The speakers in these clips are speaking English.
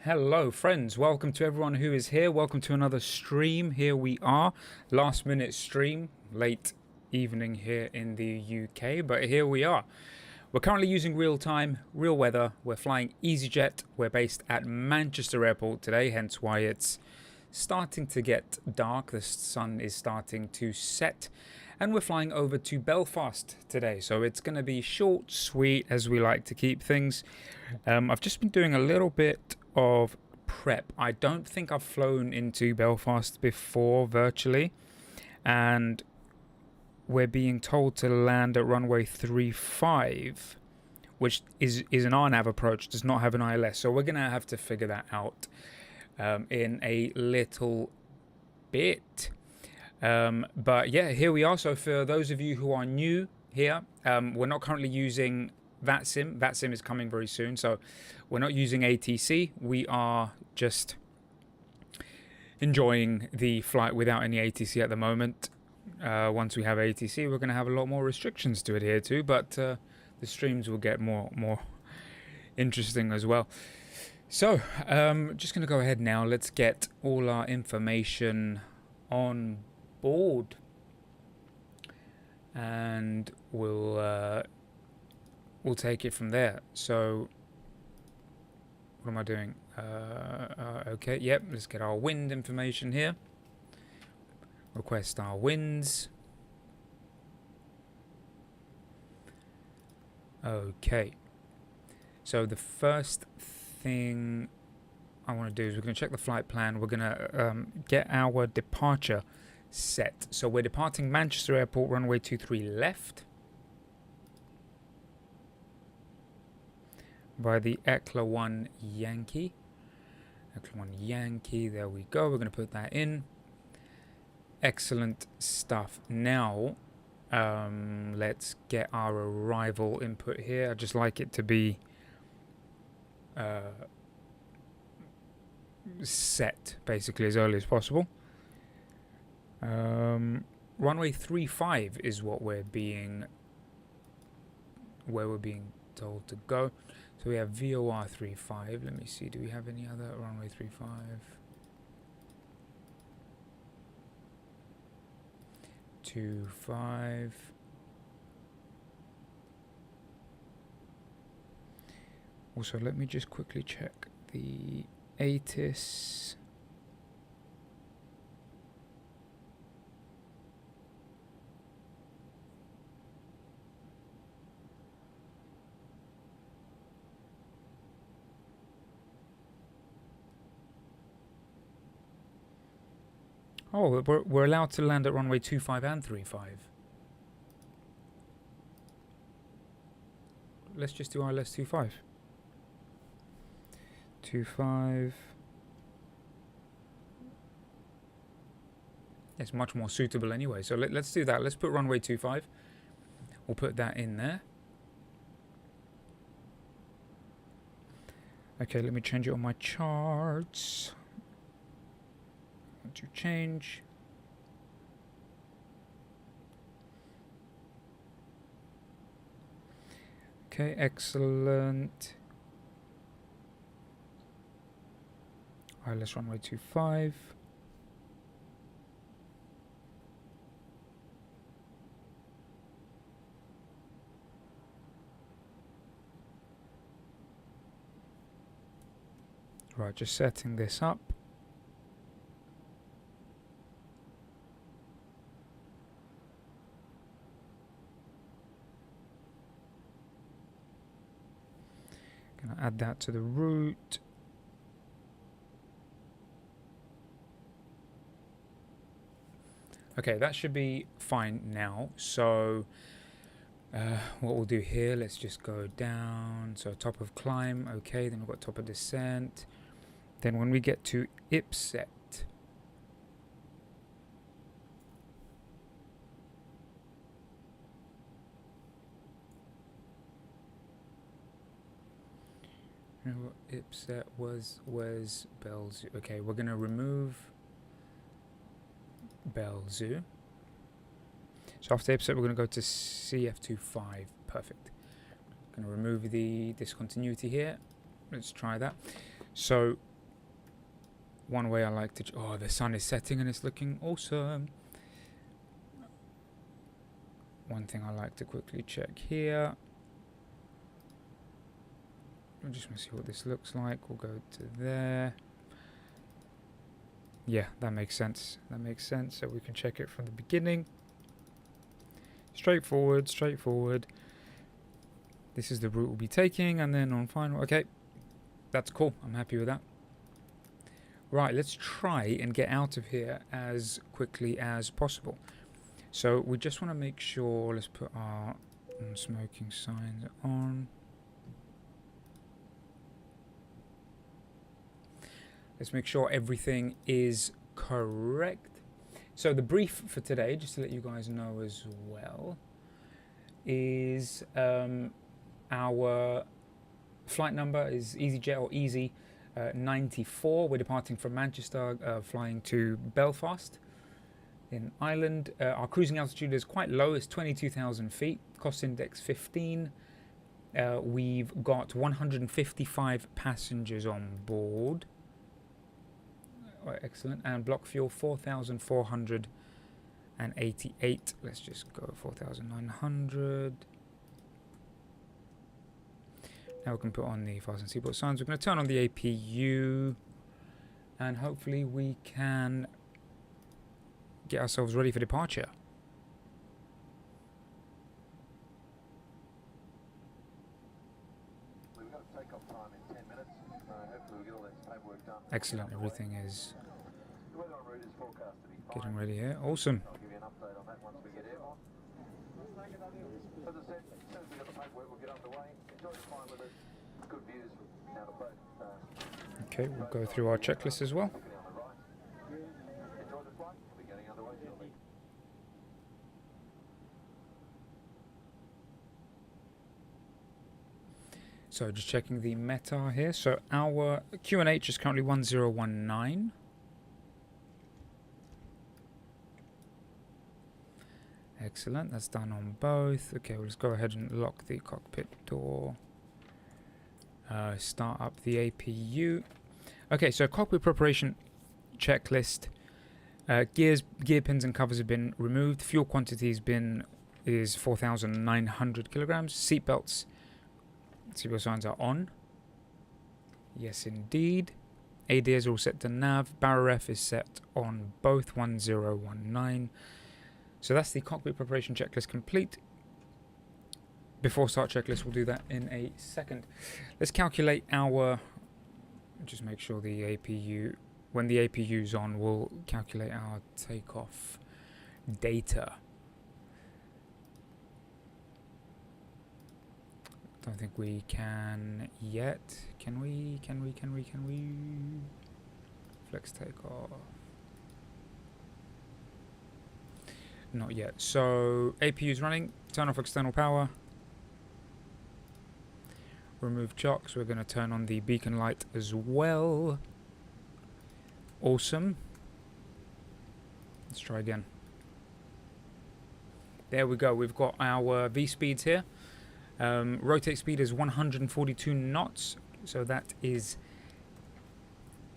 Hello friends, welcome to everyone who is here. Welcome to another stream. Here we are, last minute stream, late evening here in the UK, but here we are. We're currently using real time, real weather. We're flying EasyJet. We're based at Manchester Airport today, hence why it's starting to get dark. The sun is starting to set. And we're flying over to Belfast today. So it's going to be short, sweet, as we like to keep things. I've just been doing a little bit of prep. I don't think I've flown into Belfast before virtually. And we're being told to land at runway 35, which is an RNAV approach, does not have an ILS. So we're going to have to figure that out in a little bit. But yeah, here we are. So for those of you who are new here, we're not currently using VATSIM. VATSIM is coming very soon. So we're not using ATC. We are just enjoying the flight without any ATC at the moment. Once we have ATC, we're going to have a lot more restrictions to adhere to, but the streams will get more interesting as well. So just going to go ahead now. Let's get all our information on board, and we'll take it from there. So what am I doing? Okay, yep, let's get our wind information here. Request our winds. Okay, so the first thing I want to do is we're going to check the flight plan. We're going to get our departure set. So we're departing Manchester Airport, runway 23 left by the ECLA 1 Yankee. ECLA 1 Yankee, there we go. We're going to put that in. Excellent stuff. Now, let's get our arrival input here. I'd just like it to be set basically as early as possible. Runway 35 is what we're being told to go. So we have VOR 35. Let me see, do we have any other runway 35? 25. Also, let me just quickly check the ATIS. Oh, we're allowed to land at runway 25 and 35. Let's just do ILS 25. 25. It's much more suitable anyway. So let's do that. Let's put runway 25. We'll put that in there. Okay, let me change it on my charts. To change. Okay, excellent. Alright, let's runway 25. Right, just setting this up. Gonna add that to the route. Okay, that should be fine now. So what we'll do here, let's just go down. So top of climb, okay, then we've got top of descent. Then when we get to IPSET, IPSET was Belzoo. Okay, we're gonna remove Belzoo. So after IPSET, we're gonna go to CF25. Perfect. Gonna remove the discontinuity here. Let's try that. So one way I like to... Oh, the sun is setting and it's looking awesome. One thing I like to quickly check here. I just want to see what this looks like. We'll go to there. Yeah, that makes sense. That makes sense. So we can check it from the beginning. Straightforward, straightforward. This is the route we'll be taking, and then on final. Okay, that's cool. I'm happy with that. Right, let's try and get out of here as quickly as possible. So we just want to make sure. Let's put our smoking signs on. Let's make sure everything is correct. So the brief for today, just to let you guys know as well, is our flight number is EasyJet or Easy 94. We're departing from Manchester, flying to Belfast in Ireland. Our cruising altitude is quite low. It's 22,000 feet. Cost index 15. We've got 155 passengers on board. Oh, excellent. And block fuel 4,488. Let's just go 4,900. Now we can put on the fasten seatbelt signs. We're going to turn on the APU, and hopefully we can get ourselves ready for departure. We've got takeoff time in 10 minutes. Hopefully we'll get all this paperwork done. Excellent. Everything is The weather en route is forecast to be fine. getting ready here. Awesome. I'll give you an update on that once we get airborne. As I said, as soon as we get the paperwork, we'll get underway. Enjoy the flying with us. Good views from out of both. Okay, we'll go through our checklist as well. Looking on the right. Enjoy the flight. We'll be getting underway shortly. So just checking the METAR here. So our QNH is currently 1019. Excellent, that's done on both. Okay, we'll just go ahead and lock the cockpit door. Start up the APU. Okay, so cockpit preparation checklist. Gear pins and covers have been removed. Fuel quantity is 4,900 kilograms. Seatbelt signs are on. Yes, indeed. ADs are all set to nav. Barra ref is set on both 1019. So that's the cockpit preparation checklist complete. Before start checklist, we'll do that in a second. Let's calculate our, just make sure the APU, when the APU's on, we'll calculate our takeoff data. Don't think we can yet. Can we? Flex takeoff. Not yet. So APU's running. Turn off external power. Remove chocks. We're going to turn on the beacon light as well. Awesome. Let's try again. There we go. We've got our V speeds here. Rotate speed is 142 knots. So that is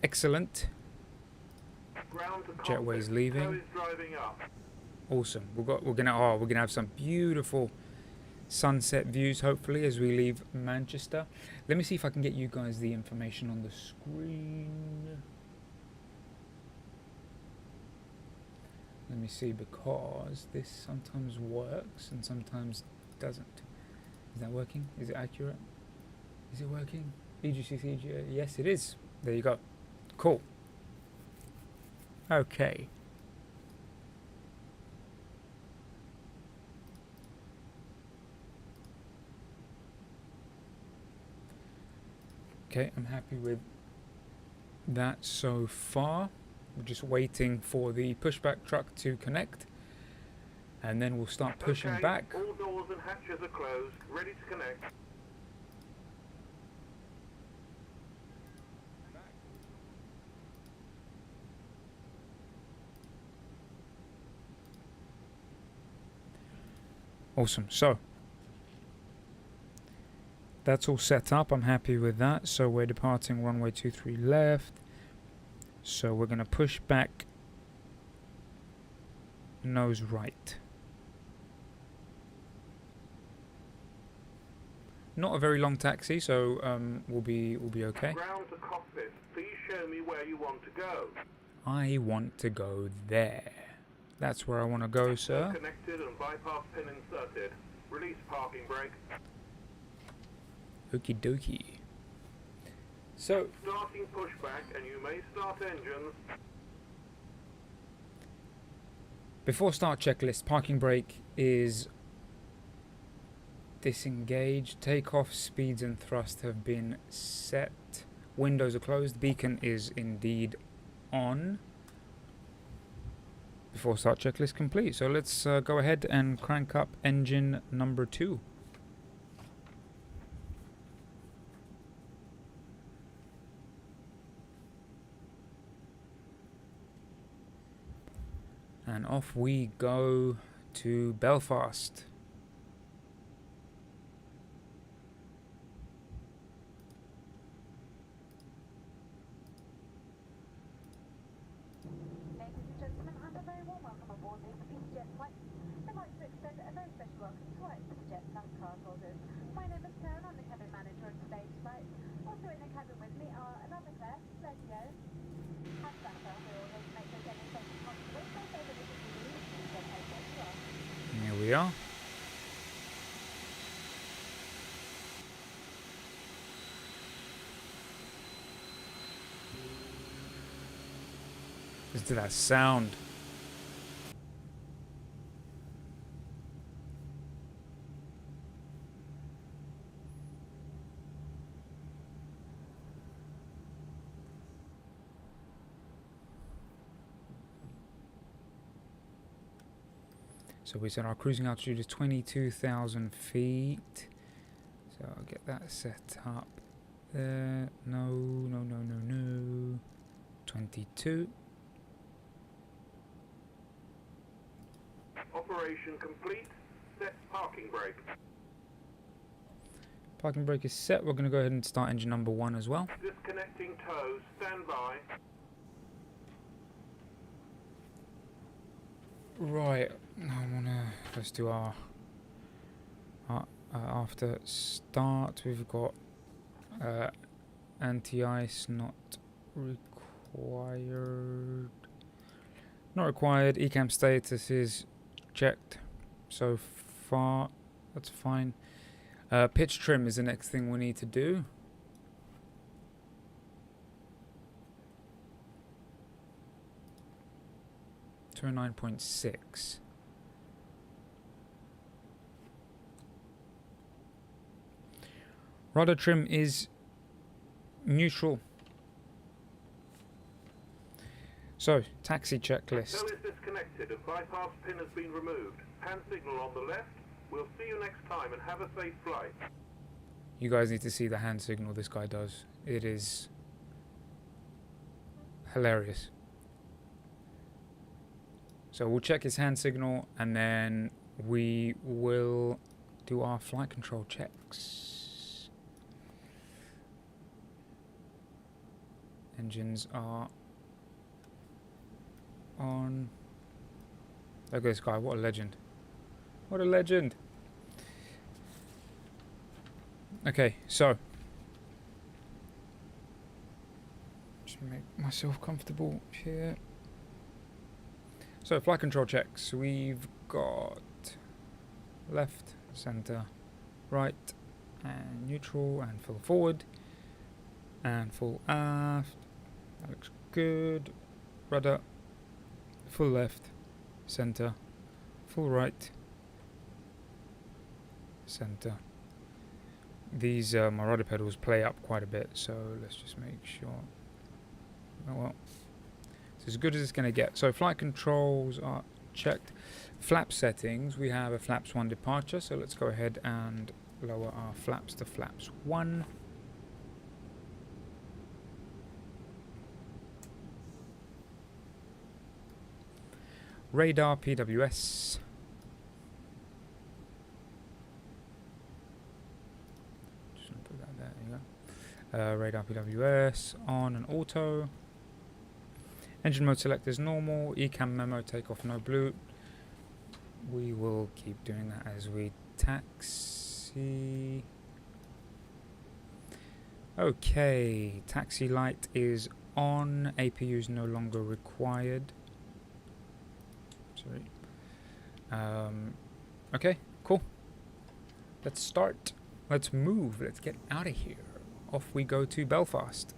excellent. Jetway's leaving. Awesome. We're gonna have some beautiful sunset views hopefully as we leave Manchester. Let me see if I can get you guys the information on the screen. Let me see, because this sometimes works and sometimes doesn't. Is that working? Is it accurate? Is it working? EGCC, yes it is. There you go. Cool. Okay. Okay, I'm happy with that so far. We're just waiting for the pushback truck to connect, and then we'll start pushing back. All doors and hatches are closed, ready to connect. Awesome. So that's all set up. I'm happy with that. So we're departing runway 23 left. So we're going to push back nose right. Not a very long taxi, so we'll be okay. Ground to cockpit. Please show me where you want to go. I want to go there. That's where I want to go, sir. Connected and bypass pin inserted. Release parking brake. Okie dokie. So, Starting pushback, and you may start engines. before start checklist, parking brake is disengaged. Takeoff speeds and thrust have been set. Windows are closed. Beacon is indeed on. Before start checklist complete. So let's go ahead and crank up engine number 2. And off we go to Belfast. Ladies and gentlemen, and a very warm welcome aboard the EasyJet flight. I'd like to extend a very special welcome to our EasyJet card holders. My name is Claire, and I'm the cabin manager of today's flight. Also in the cabin with me are another Claire, Sergio, and Sasha, who are here to make your demonstration possible. So that if you need EasyJet A320neo. Here we are. Listen to that sound. So we said our cruising altitude is 22,000 feet. So I'll get that set up there. No. 22. Operation complete. Set parking brake. Parking brake is set. We're going to go ahead and start engine number 1 as well. Disconnecting tows. Stand by. Right, I wanna let's do our after start. We've got anti-ice not required. Not required. Ecam status is checked so far. That's fine. Pitch trim is the next thing we need to do. To a 9.6. Rudder trim is neutral. So, taxi checklist. Tow is disconnected and bypass pin has been removed. Hand signal on the left. We'll see you next time and have a safe flight. You guys need to see the hand signal this guy does. It is hilarious. So we'll check his hand signal and then we will do our flight control checks. Engines are on. Look at this guy, what a legend. What a legend. Okay, so just make myself comfortable here. So flight control checks. We've got left, center, right, and neutral, and full forward, and full aft. That looks good. Rudder, full left, center, full right, center. These my rudder pedals play up quite a bit, so let's just make sure. Oh well. It's as good as it's going to get. So flight controls are checked. Flap settings, we have a flaps 1 departure, so let's go ahead and lower our flaps to flaps 1. Radar PWS. Just gonna put that there, you go. Radar PWS on and auto. Engine mode select is normal. Ecam memo takeoff no blue. We will keep doing that as we taxi. Okay, taxi light is on. APU is no longer required. Sorry. Okay, cool. Let's start. Let's move. Let's get out of here. Off we go to Belfast.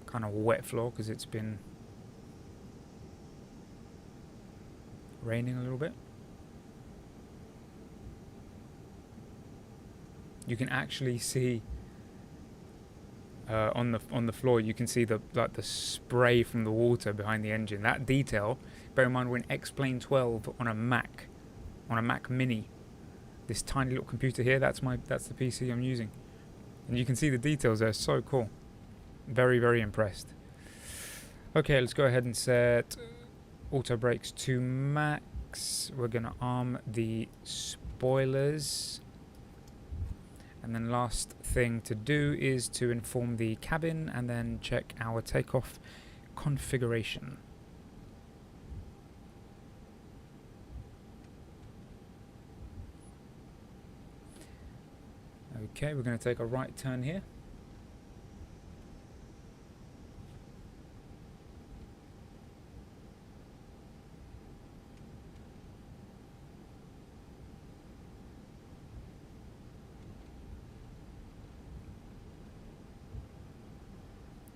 Kind of wet floor because it's been raining a little bit. You can actually see on the floor. You can see the spray from the water behind the engine. That detail. Bear in mind we're in X-Plane 12 on a Mac Mini. This tiny little computer here. That's the PC I'm using, and you can see the details there. So cool. Very, very impressed. Okay, let's go ahead and set auto brakes to max. We're going to arm the spoilers. And then last thing to do is to inform the cabin and then check our takeoff configuration. Okay, we're going to take a right turn here.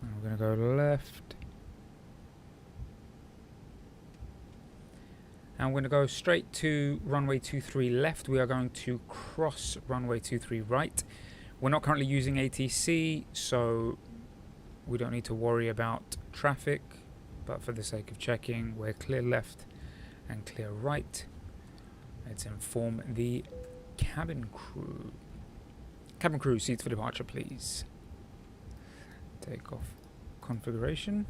We're going to go left. And we're going to go straight to runway 23 left. We are going to cross runway 23 right. We're not currently using ATC, so we don't need to worry about traffic. But for the sake of checking, we're clear left and clear right. Let's inform the cabin crew. Cabin crew, seats for departure, please. Take off configuration.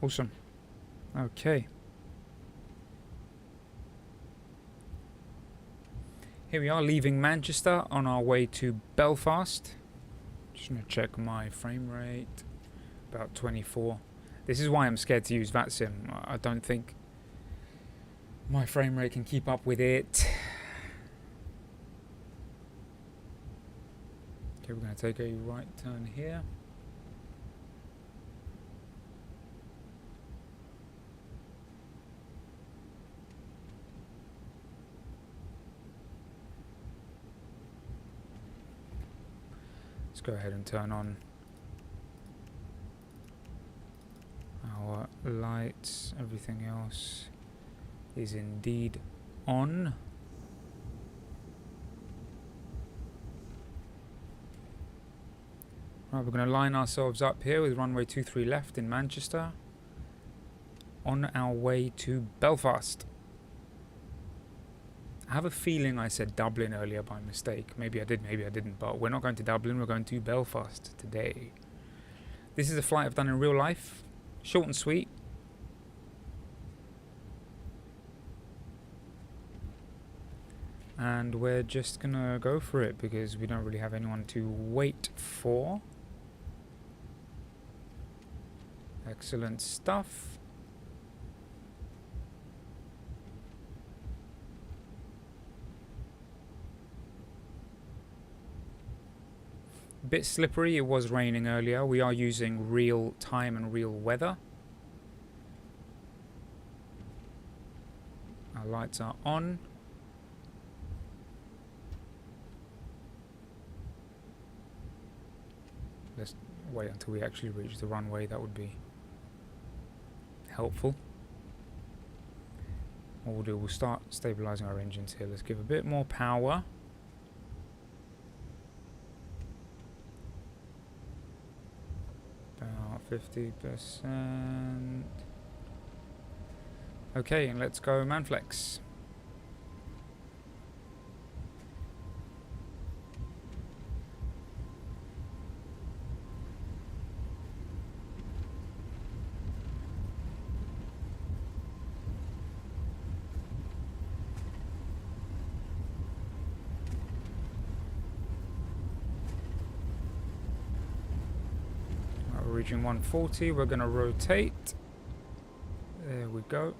Awesome. Okay. Here we are leaving Manchester on our way to Belfast. Just going to check my frame rate. About 24. This is why I'm scared to use VATSIM. I don't think my frame rate can keep up with it. Okay, we're going to take a right turn here. Let's go ahead and turn on our lights. Everything else is indeed on. Right, we're going to line ourselves up here with runway 23 left in Manchester on our way to Belfast. I have a feeling I said Dublin earlier by mistake. Maybe I did, maybe I didn't. But we're not going to Dublin, we're going to Belfast today. This is a flight I've done in real life. Short and sweet. And we're just going to go for it because we don't really have anyone to wait for. Excellent stuff. Bit slippery, it was raining earlier. We are using real time and real weather. Our lights are on. Let's wait until we actually reach the runway, that would be helpful. What we'll do, we'll start stabilizing our engines here. Let's give a bit more power. About 50%. Okay, and let's go Manflex. reaching 140. We're going to rotate. There we go.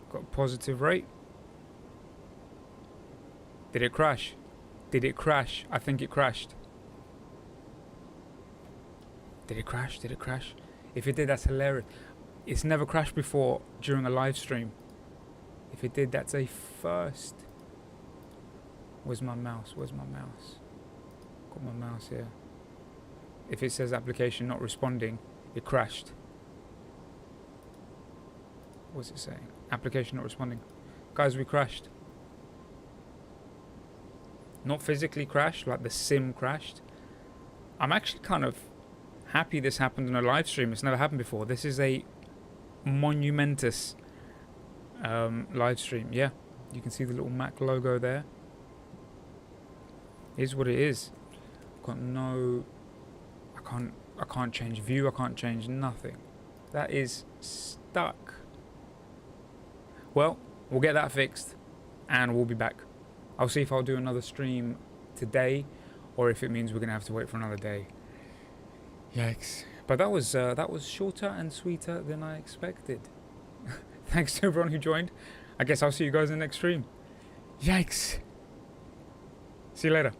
Got a positive rate. Did it crash? Did it crash? I think it crashed. Did it crash? Did it crash? If it did, that's hilarious. It's never crashed before during a live stream. If it did, that's a first. Where's my mouse? Where's my mouse? Got my mouse here. If it says application not responding, it crashed. What's it saying? Application not responding. Guys, we crashed. Not physically crashed, like the sim crashed. I'm actually kind of happy this happened in a live stream. It's never happened before. This is a monumentous live stream. Yeah, you can see the little Mac logo there. Is what it is. Got no. I can't change view. I can't change nothing. That is stuck. Well, we'll get that fixed, and we'll be back. I'll see if I'll do another stream today, or if it means we're gonna have to wait for another day. Yikes! But that was shorter and sweeter than I expected. Thanks to everyone who joined. I guess I'll see you guys in the next stream. Yikes! See you later.